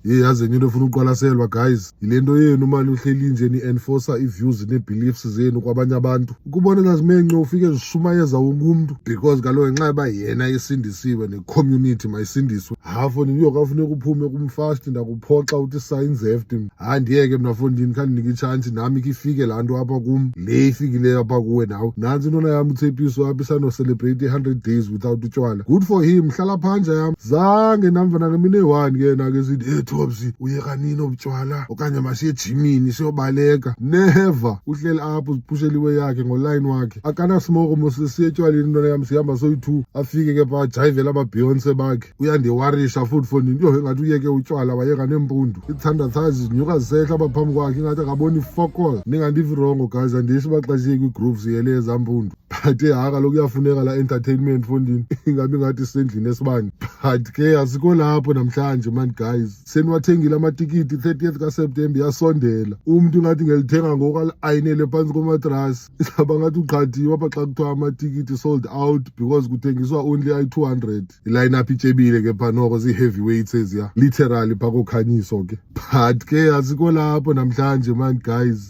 yazi into efuna uqwalaselwa guys, yilento yenu manje uhleli nje ni-enforcer i-views ne-beliefs zenu kwabanye abantu. Ukubonela zimenxe ufike zishumayeza wonke umuntu because kaloku ngenxa yoba yena isindisiwe ne-community mayisindiswe. Hafo niyokafuneka uphume kumfast ndakuphoxa uthi signs hefty. Ndiyeke mna fondini khandinike itshantsi nami kifike laa nto apha kum le ifikileyo apha kuwe nawe. Nantsi intona yam uThepiso apha isano-celebrate 100 days without utywala. Good for him, hlala phanja yam. Zange namva nangemini eyi-1 ke nake sithi hey Thobz uyeka nini obutywala okanye masiye ejimini siyobaleka. Never. Uhleli apho uziphushela iwe yakhe ngoline wakhe. Akanasmoko mosesiye etywaleni intona yam sihamba soyi-2 afike ke phaa jayivela ababeyonce bakhe. Uyandiwarisha futhi fondini yoh engathi uyeke utywala wayeka nempundu. I-100,000 zinyuka zisehla apha phambi kwakhe ingathi akaboni fuck all. Ningandivi rongo guys, andisho baxashiyeke kwi-group ziyele ezampundu. But kaloku kuyafuneka la entertainment fondini. Ingabi ngathi sisendlini esibani. But ke asikho lapho namhlanje man guys. Seniwathengile amatikiti 30th kaSeptember yasondela. Umuntu ngathi ngelithenga ngoku ayinele phansi komatrasi. Isaba ngathi uqhathiwe apha xa kuthiwa amatikiti sold out because kuthengiswa only ayi-200. Iline up itshebile ke phanoko zi-heavyweights eziya. Literally pha kokhanyiso ke. But ke asikho lapho namhlanje man guys.